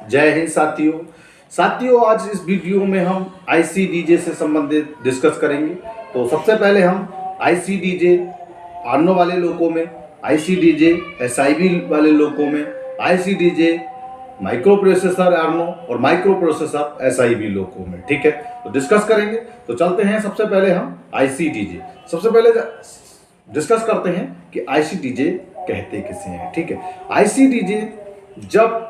जय हिंद साथियों। आज इस वीडियो में हम आईसी डीजे से संबंधित डिस्कस करेंगे। तो सबसे पहले हम आईसी डीजे आर्नो वाले लोगों में, आईसी डीजे एसआईबी वाले लोगों में, आईसी डीजे माइक्रो प्रोसेसर आर्नो और माइक्रो प्रोसेसर एसआईबी लोगों में, ठीक है, तो डिस्कस करेंगे। तो चलते हैं, सबसे पहले हम आईसी डीजे सबसे पहले डिस्कस करते हैं कि आईसी डीजे कहते किसे हैं, ठीक है। आईसी डीजे जब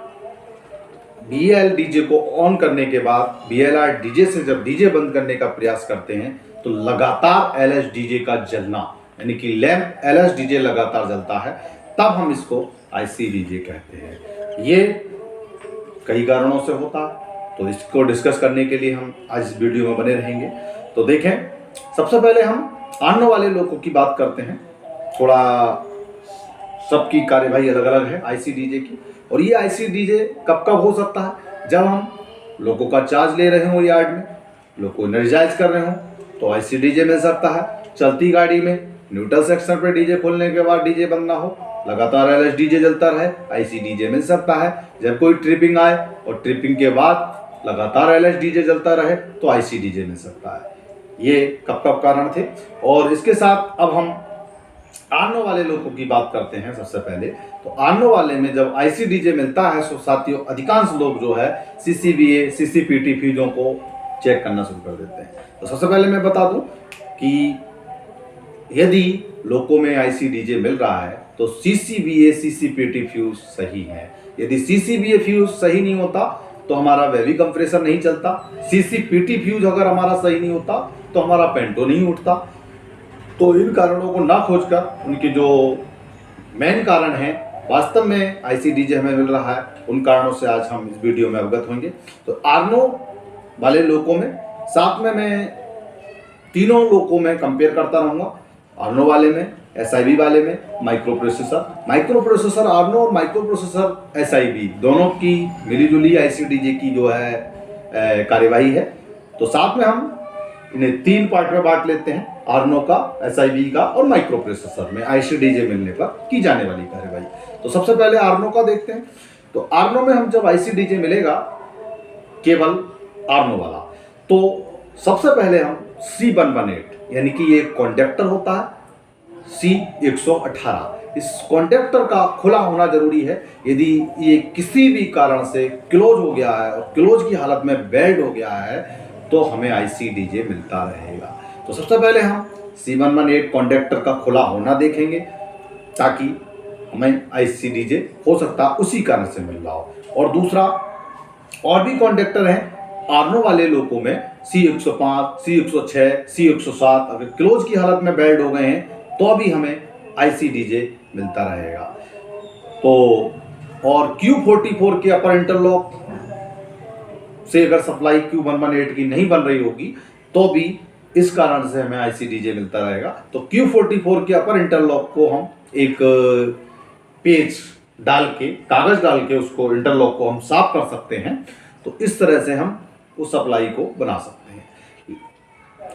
बीएल डीजे को ऑन करने के बाद बीएलआर डीजे से जब डीजे बंद करने का प्रयास करते हैं तो लगातार एलएस डीजे का जलना, यानी कि लैंप एलएस डीजे लगातार जलता है, तब हम इसको आईसी डीजे कहते हैं। ये कई कारणों से होता है, तो इसको डिस्कस करने के लिए हम आज इस वीडियो में बने रहेंगे। तो देखें, सबसे पहले हम आर्नो वाले लोगों की बात करते हैं। थोड़ा सबकी कार्यवाही अलग अलग है आईसी डीजे की, और ये आईसी डीजे कब कब हो सकता है? जब हम लोगों का चार्ज ले रहे हो यार्ड में, लोग को एनर्जाइज कर रहे हो, तो आईसी डीजे मिल सकता है। चलती गाड़ी में न्यूट्रल सेक्शन पर डीजे खोलने के बाद डीजे बंद ना हो, लगातार एलएस डीजे जलता रहे, आईसी डीजे मिल सकता है। जब कोई ट्रिपिंग आए और ट्रिपिंग के बाद लगातार एलएस डीजे जलता रहे, तो आईसी डीजे मिल सकता है। ये कब कब कारण थे। और इसके साथ अब हम आर्नो वाले लोगों की बात करते हैं। सबसे पहले तो आर्नो वाले में जब आईसी डीजे मिलता है तो साथियों अधिकांश लोग जो है सीसीबीए सीसीपीटी फ्यूजों को चेक करना शुरू कर देते हैं। तो सबसे पहले मैं बता दूं कि यदि लोगों में आईसी डीजे मिल रहा है तो सीसीबीए सीसीपीटी फ्यूज सही है। यदि सीसीबीए फ्यूज सही नहीं होता तो हमारा वेवी कंप्रेसर नहीं चलता। सीसीपीटी फ्यूज अगर हमारा सही नहीं होता तो हमारा पेंटो नहीं उठता। तो इन कारणों को ना खोजकर उनके जो मेन कारण हैं वास्तव में आईसी डीजे हमें मिल रहा है, उन कारणों से आज हम इस वीडियो में अवगत होंगे। तो आर्नो वाले लोगों में साथ में मैं तीनों लोगों में कंपेयर करता रहूँगा। आर्नो वाले में, एसआईबी वाले में, माइक्रो प्रोसेसर आर्नो और माइक्रो प्रोसेसर एसआईबी दोनों की मिलीजुली आईसी डीजे की जो है कार्यवाही है। तो साथ में हम इन्हें तीन पार्ट में बांट लेते हैं, आर्नो का, एसआईबी का और माइक्रो प्रोसेसर में आईसी डीजे मिलने पर की जाने वाली कार्यवाही। तो सबसे पहले आर्नो का देखते हैं। तो आर्नो में हम जब आईसी डीजे मिलेगा केवल आर्नो वाला, तो सबसे पहले हम C118 यानी कि ये कॉन्डक्टर होता है C118, इस कॉन्डक्टर का खुला होना जरूरी है। यदि ये किसी भी कारण से क्लोज हो गया है और क्लोज की हालत में बेल्ट हो गया है तो हमें आईसी डीजे मिलता रहेगा। तो सबसे पहले हम C118 कॉन्डक्टर का खुला होना देखेंगे ताकि हमें आईसी डीजे हो सकता है उसी कारण से मिल रहा हो। और दूसरा, और भी कॉन्डक्टर हैं आर्नो वाले लोगों में C105, C106, C107, अगर क्लोज की हालत में बेल्ट हो गए हैं तो भी हमें आईसी डीजे मिलता रहेगा। तो और Q44 के अपर इंटरलॉक से अगर सप्लाई Q118 की नहीं बन रही होगी तो भी इस कारण से हमें आईसी डीजे मिलता रहेगा। तो Q44 के अपर इंटरलॉक को हम एक पेज डाल के, कागज डाल के उसको इंटरलॉक को हम साफ कर सकते हैं। तो इस तरह से हम उस सप्लाई को बना सकते हैं।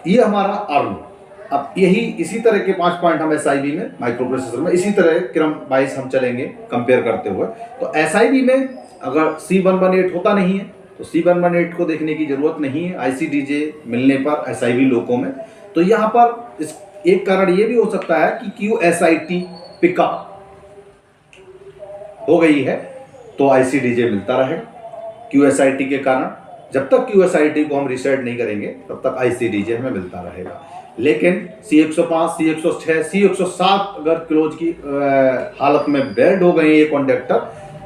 ये हमारा आर्नो। अब यही इसी तरह के 5 पॉइंट हम एसआईबी में, माइक्रो प्रोसेसर में इसी तरह क्रम वाइज हम चलेंगे कंपेयर करते हुए। तो एसआईबी में अगर C118 होता नहीं है तो C118 को देखने की जरूरत नहीं है आईसी डीजे मिलने पर एसआईबी लोगों में। तो यहाँ पर इस एक कारण ये भी हो सकता है कि QSIT पिकअप हो गई है तो आईसी डीजे मिलता रहे। QSIT के कारण जब तक QSIT को हम रिसेट नहीं करेंगे तब तक आईसी डीजे हमें मिलता रहेगा। लेकिन C105, C106, C107 अगर क्लोज की हालत में बेल्ट हो गए ये कॉन्डक्टर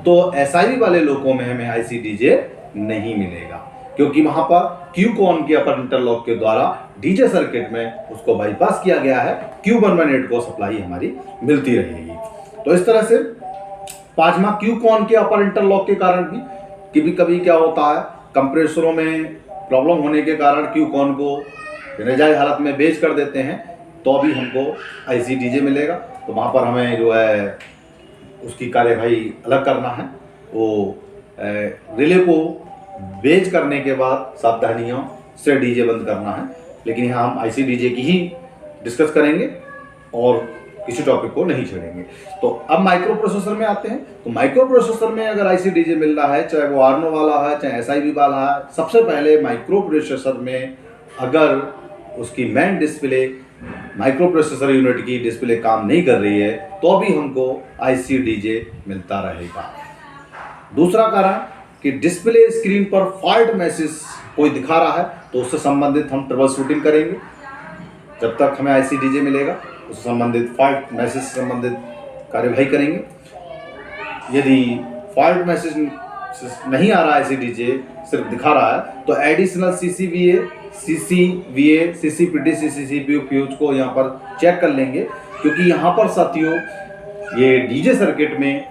तो एसआईबी वाले लोगों में हमें आईसी डीजे नहीं मिलेगा, क्योंकि वहां पर Q-con के अपर इंटरलॉक के द्वारा डीजे सर्किट में उसको बाईपास किया गया है। Q118 को सप्लाई हमारी मिलती रहेगी। तो इस तरह से पांचवा, Q-con के अपर इंटरलॉक के कारण भी कभी कभी क्या होता है, कंप्रेसरों में प्रॉब्लम होने के कारण Q-con को एनर्जाइज हालत में बेच कर देते हैं तो भी हमको आईसी डीजे मिलेगा। तो वहाँ पर हमें जो है उसकी कार्यवाही अलग करना है। वो रिले को बेच करने के बाद सावधानियों से डीजे बंद करना है। लेकिन यहाँ हम आईसी डीजे की ही डिस्कस करेंगे और किसी टॉपिक को नहीं छेड़ेंगे। तो अब माइक्रो प्रोसेसर में आते हैं। तो माइक्रो प्रोसेसर में अगर आईसी डीजे मिल रहा है, चाहे वो आर्नो वाला है चाहे एसआईबी वाला है, सबसे पहले माइक्रो प्रोसेसर में अगर उसकी main display micro processor unit की डिस्प्ले काम नहीं कर रही है तो भी हमको आईसी डीजे मिलता रहेगा। दूसरा कारण कि डिस्प्ले स्क्रीन पर फॉल्ट मैसेज कोई दिखा रहा है तो उससे संबंधित हम ट्रबल शूटिंग करेंगे। जब तक हमें आईसी डीजे मिलेगा उससे संबंधित फॉल्ट मैसेज से संबंधित कार्यवाही करेंगे। यदि फॉल्ट मैसेज नहीं आ रहा है, आईसी डीजे सिर्फ दिखा रहा है, तो एडिशनल सीसीवीए, सीसीपीटी, सीसीसीपीयू फ्यूज को यहाँ पर चेक कर लेंगे, क्योंकि यहाँ पर साथियों ये डीजे सर्किट में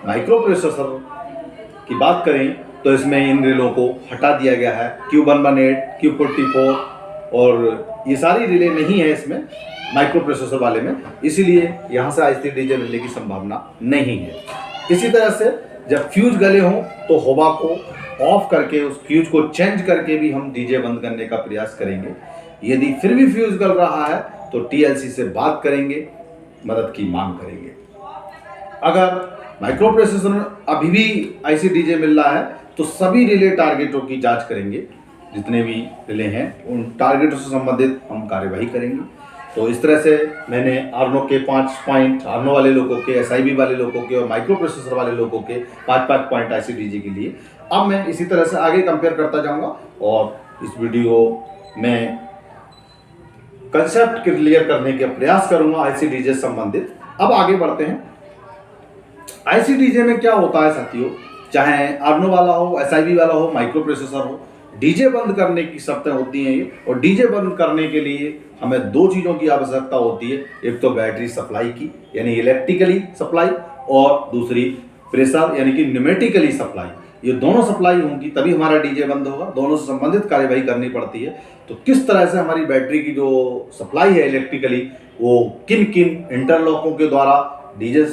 माइक्रो प्रोसेसर की बात करें तो इसमें इन रिलों को हटा दिया गया है। Q118, Q44 और ये सारी रिले नहीं है इसमें माइक्रो प्रोसेसर वाले में, इसीलिए यहाँ से आईसी डीजे मिलने की संभावना नहीं है। इसी तरह से जब फ्यूज गले हों तो होबा को ऑफ करके उस फ्यूज को चेंज करके भी हम डीजे बंद करने का प्रयास करेंगे। यदि फिर भी फ्यूज गल रहा है तो टीएलसी से बात करेंगे, मदद की मांग करेंगे। अगर माइक्रो प्रोसेसर में अभी भी आईसी डीजे मिल रहा है तो सभी रिले टारगेटों की जांच करेंगे। जितने भी रिले हैं उन टारगेटों से संबंधित हम कार्यवाही करेंगे। तो इस तरह से मैंने आर्नो के 5 पॉइंट, आर्नो वाले लोगों के, एसआईबी वाले लोगों के और माइक्रो प्रोसेसर वाले लोगों के 5-5 पॉइंट आईसी डीजे के लिए। अब मैं इसी तरह से आगे कंपेयर करता जाऊंगा और इस वीडियो में कंसेप्ट क्लियर करने के प्रयास करूंगा आईसी डीजे से संबंधित। अब आगे बढ़ते हैं। आईसी डीजे में क्या होता है साथियों, चाहे आर्नो वाला हो, एसआईबी वाला हो, माइक्रो प्रोसेसर हो, डीजे बंद करने की शर्तें होती हैं ये। और डीजे बंद करने के लिए हमें 2 चीज़ों की आवश्यकता होती है। एक तो बैटरी सप्लाई की यानी इलेक्ट्रिकली सप्लाई, और दूसरी प्रेशर यानी कि न्यूमेटिकली सप्लाई। ये दोनों सप्लाई होंगी तभी हमारा डीजे बंद होगा। दोनों से संबंधित कार्यवाही करनी पड़ती है। तो किस तरह से हमारी बैटरी की जो सप्लाई है इलेक्ट्रिकली, वो किन किन इंटरलॉकों के द्वारा डीजे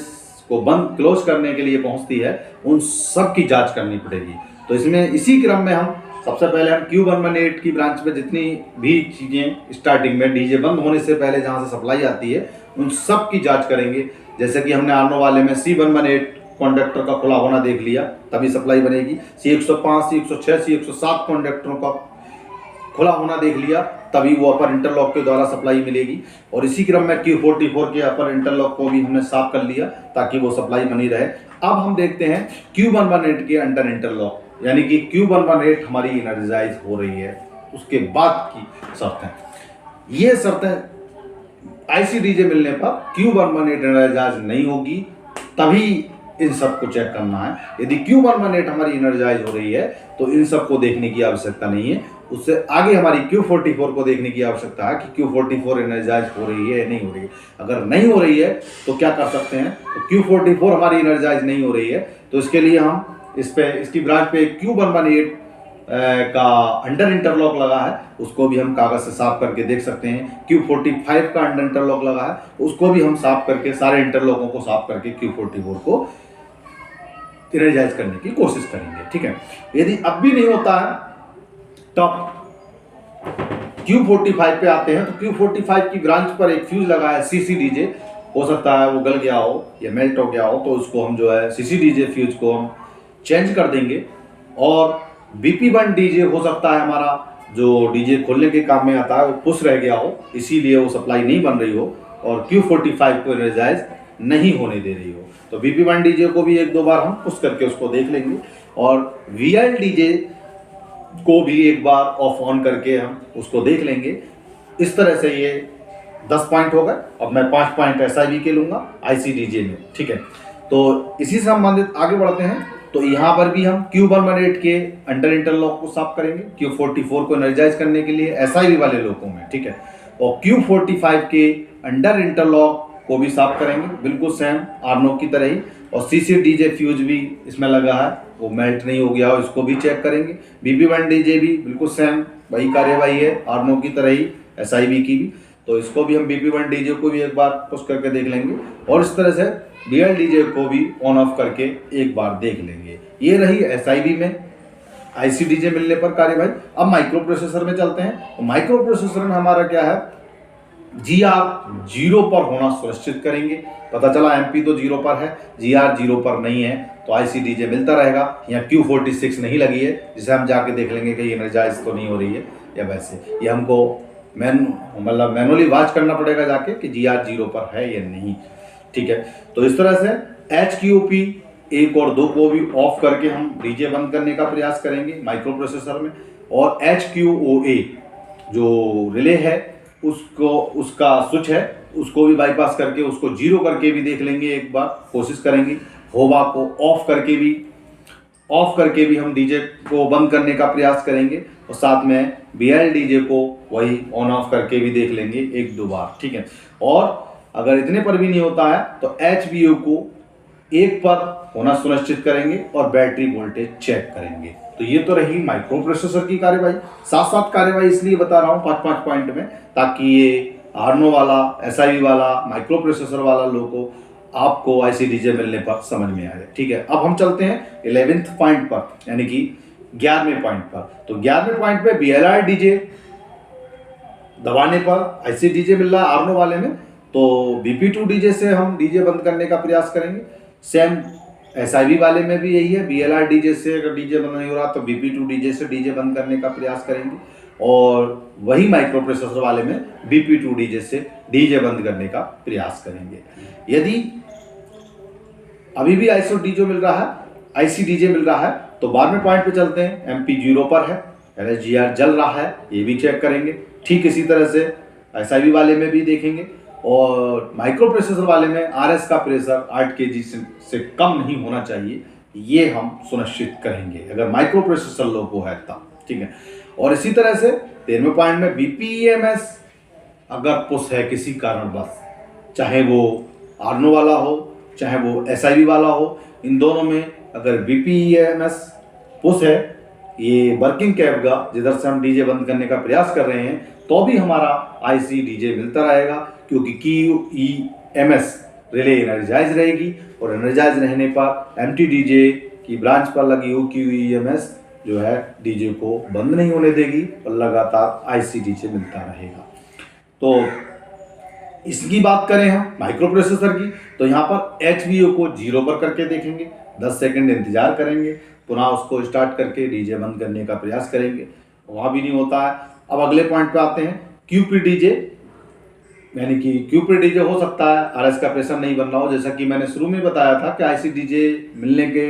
को बंद क्लोज करने के लिए पहुंचती है, उन सब की जांच करनी पड़ेगी। तो इसमें इसी क्रम में हम सबसे पहले हम Q118 की ब्रांच में जितनी भी चीज़ें स्टार्टिंग में डीजे बंद होने से पहले जहां से सप्लाई आती है उन सब की जांच करेंगे। जैसे कि हमने आर्नो वाले में C118 कंडक्टर का खुला होना देख लिया तभी सप्लाई बनेगी। C105, C106, C107 कंडक्टरों का खुला होना देख लिया तभी वो अपर इंटरलॉक के द्वारा सप्लाई मिलेगी। और इसी क्रम में Q44 के अपर इंटरलॉक को भी हमने साफ कर लिया ताकि वो सप्लाई बनी रहे। अब हम देखते हैं Q118 के अंडर इंटरलॉक, यानी कि Q118 हमारी एनर्जाइज हो रही है, उसके बाद की शर्तें। ये शर्तें आईसी डीजे मिलने पर Q118 एनर्जाइज नहीं होगी, तभी इन सब को चेक करना है। यदि Q118 हमारी एनर्जाइज हो रही है तो इन सब को देखने की आवश्यकता नहीं है। उससे आगे हमारी Q44 को देखने की आवश्यकता है कि Q44 एनर्जाइज हो रही है या नहीं हो रही है। अगर नहीं हो रही है तो क्या कर सकते हैं, तो Q44 हमारी एनर्जाइज नहीं हो रही है तो इसके लिए हम इसकी ब्रांच पे Q118 का अंडर इंटरलॉक लगा है, उसको भी हम कागज से साफ करके देख सकते हैं। Q45 का अंडर इंटरलॉक लगा है, उसको भी हम साफ करके, सारे इंटरलॉकों को साफ करके Q44 को एनर्जाइज करने की कोशिश करेंगे। ठीक है, यदि अब भी नहीं होता है तब Q45 पे आते हैं। तो Q45 की ब्रांच पर एक फ्यूज लगा है सीसी डीजे, हो सकता है वो गल गया हो या मेल्ट हो गया हो, तो उसको हम जो है सीसी डीजे फ्यूज को हम चेंज कर देंगे। और BP1 डीजे हो सकता है हमारा जो डीजे खोलने के काम में आता है वो पुश रह गया हो, इसीलिए वो सप्लाई नहीं बन रही हो और Q45 को एनर्जाइज नहीं होने दे रही हो। तो BP1 डीजे को भी 1-2 बार हम पुश करके उसको देख लेंगे। और VL डीजे को भी एक बार ऑफ ऑन करके हम उसको देख लेंगे। इस तरह से ये 10 पॉइंट हो गए। अब मैं 5 पॉइंट एसआईबी के लूंगा आईसी डीजे में। ठीक है, तो इसी से संबंधित आगे बढ़ते हैं। तो यहाँ पर भी हम Q118 के अंडर इंटरलॉक को साफ करेंगे Q44 को एनर्जाइज करने के लिए एसआईबी वाले लोगों में। ठीक है, और Q45 के अंडर इंटरलॉक को भी साफ करेंगे बिल्कुल सेम आर्नो की तरह ही। और सीसी डीजे फ्यूज भी इसमें लगा है, वो मेल्ट नहीं हो गया हो, इसको भी चेक करेंगे। BP1 डीजे भी बिल्कुल सेम वही कार्यवाही है आर्नो की तरह ही, एसआईबी की भी। तो इसको भी हम BP1 डीजे को भी एक बार पुश करके देख लेंगे। और इस तरह से VL डीजे को भी ऑन ऑफ करके एक बार देख लेंगे। ये रही एसआईबी में आईसी डीजे मिलने पर कार्यवाही। अब माइक्रो प्रोसेसर में चलते हैं। तो माइक्रो प्रोसेसर में हमारा क्या है, GR 0 पर होना सुनिश्चित करेंगे। पता चला MP तो 0 पर है, GR 0 पर नहीं है, तो IC DJ मिलता रहेगा। यहाँ Q46 नहीं लगी है, जिसे हम जाके देख लेंगे कि एनर्जाइज तो नहीं हो रही है या वैसे। ये हमको मतलब मैनुअली वॉच करना पड़ेगा जाके कि GR 0 पर है या नहीं। ठीक है, तो इस तरह से HQP 1 और 2 को भी ऑफ करके हम डीजे बंद करने का प्रयास करेंगे माइक्रो प्रोसेसर में। और HQOA जो रिले है उसका स्विच है, उसको भी बाईपास करके उसको 0 करके भी देख लेंगे, एक बार कोशिश करेंगे। होवा को ऑफ करके भी हम डीजे को बंद करने का प्रयास करेंगे। और साथ में BL डीजे को वही ऑन ऑफ करके भी देख लेंगे 1-2 बार। ठीक है, और अगर इतने पर भी नहीं होता है तो HVO को 1 पर होना सुनिश्चित करेंगे और बैटरी वोल्टेज चेक करेंगे। तो ये तो रही माइक्रो प्रोसेसर की कार्यवाही। साथ साथ कार्यवाही इसलिए बता रहा हूँ 5-5 पॉइंट में, ताकि ये आर्नो वाला, SIV वाला, माइक्रो प्रोसेसर वाला लोगों को आपको IC DJ मिलने पर समझ में आ जाए। ठीक है, अब हम चलते हैं 11th पॉइंट पर, यानी कि 11वें पॉइंट पर। तो 11वें पॉइंट पे BLR DJ दबाने पर IC DJ मिल रहा है आर्नो वाले में, तो BP2 DJ से हम डीजे बंद करने का प्रयास करेंगे। सेम SIV वाले में भी यही है, BLR DJ से अगर डीजे बंद नहीं हो रहा तो BP2 DJ से डीजे बंद करने का प्रयास करेंगे। और वही माइक्रो प्रोसेसर वाले में BP2 DJ से डीजे बंद करने का प्रयास करेंगे। यदि अभी भी IC DJ मिल रहा है तो 12वें पॉइंट पे चलते हैं। MP 0 पर है, LSGR जल रहा है, ये भी चेक करेंगे। ठीक इसी तरह से SIV वाले में भी देखेंगे। और माइक्रो प्रोसेसर वाले में RS का प्रेशर 8 kg से कम नहीं होना चाहिए, ये हम सुनिश्चित करेंगे अगर माइक्रो प्रोसेसर लो को है तब। ठीक है, और इसी तरह से 13वें पॉइंट में BPEMS अगर पुश है किसी कारणवश, चाहे वो आर्नो वाला हो चाहे वो SIV वाला हो, इन दोनों में अगर BPEMS पुश है, ये वर्किंग कैप का जिधर से हम डीजे बंद करने का प्रयास कर रहे हैं, तो भी हमारा IC DJ मिलता रहेगा, क्योंकि QEMS रिले एनर्जाइज रहेगी। और एनर्जाइज रहने पर MT DJ की ब्रांच पर लगी हुई QEMS जो है डीजे को बंद नहीं होने देगी और लगातार IC DJ मिलता रहेगा। तो इसकी बात करें हम माइक्रो प्रोसेसर की, तो यहाँ पर HVO को 0 पर करके देखेंगे, 10 सेकंड इंतजार करेंगे, पुनः उसको स्टार्ट करके डीजे बंद करने का प्रयास करेंगे, वहाँ भी नहीं होता है। अब अगले पॉइंट पे आते हैं, QP DJ, यानी कि QP DJ हो सकता है RS का प्रेशर नहीं बन रहा हो। जैसा कि मैंने शुरू में बताया था कि IC DJ मिलने के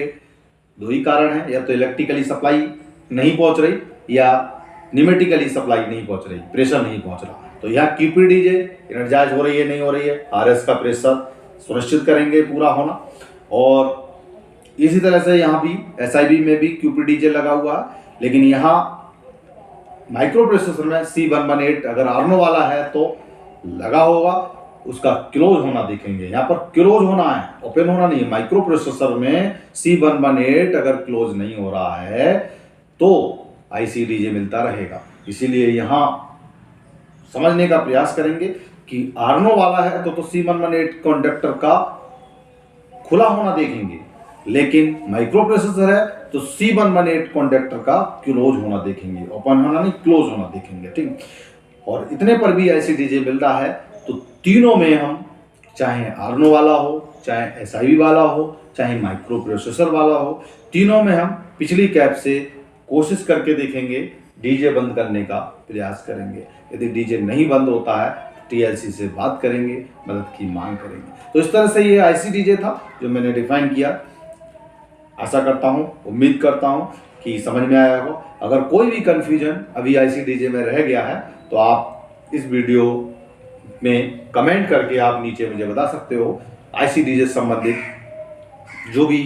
2 ही कारण हैं, या तो इलेक्ट्रिकली सप्लाई नहीं पहुँच रही या न्यूमेटिकली सप्लाई नहीं पहुँच रही, प्रेशर नहीं पहुँच रहा। तो यहाँ QP DJ एनर्जाइज हो रही है नहीं हो रही है, RS का प्रेशर सुनिश्चित करेंगे पूरा होना। और इसी तरह से यहाँ भी SIV में भी QP DJ लगा हुआ है, लेकिन यहाँ माइक्रो प्रोसेसर में C118 अगर आर्नो वाला है तो लगा होगा, उसका क्लोज होना देखेंगे। यहाँ पर क्लोज होना है, ओपन होना नहीं है। माइक्रो प्रोसेसर में C118 अगर क्लोज नहीं हो रहा है तो IC DJ मिलता रहेगा। इसीलिए यहाँ समझने का प्रयास करेंगे कि आर्नो वाला है तो C118 कंडक्टर का खुला होना देखेंगे, लेकिन माइक्रो प्रोसेसर है तो C118 कंडक्टर का क्लोज होना देखेंगे, ओपन होना नहीं क्लोज होना देखेंगे। ठीक, और इतने पर भी IC DJ मिल रहा है तो तीनों में हम, चाहे आर्नो वाला हो, चाहे SIV वाला हो, चाहे माइक्रो प्रोसेसर वाला हो, तीनों में हम पिछली कैप से कोशिश करके देखेंगे, डीजे बंद करने का प्रयास करेंगे। यदि डीजे नहीं बंद होता है TLC से बात करेंगे, मदद की मांग करेंगे। तो इस तरह से ये IC DJ था जो मैंने डिफाइन किया। आशा करता हूँ, उम्मीद करता हूँ कि समझ में आया हो। अगर कोई भी कन्फ्यूजन अभी IC DJ में रह गया है तो आप इस वीडियो में कमेंट करके आप नीचे मुझे बता सकते हो। IC DJ से संबंधित जो भी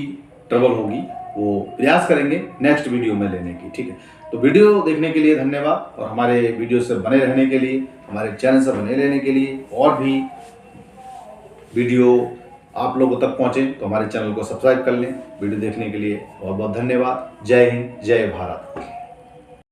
ट्रबल होगी वो प्रयास करेंगे नेक्स्ट वीडियो में लेने की। ठीक है, तो वीडियो देखने के लिए धन्यवाद, और हमारे वीडियो से बने रहने के लिए, हमारे चैनल से बने रहने के लिए, और भी वीडियो आप लोगों तक पहुँचे तो हमारे चैनल को सब्सक्राइब कर लें। वीडियो देखने के लिए बहुत बहुत धन्यवाद। जय हिंद, जय भारत।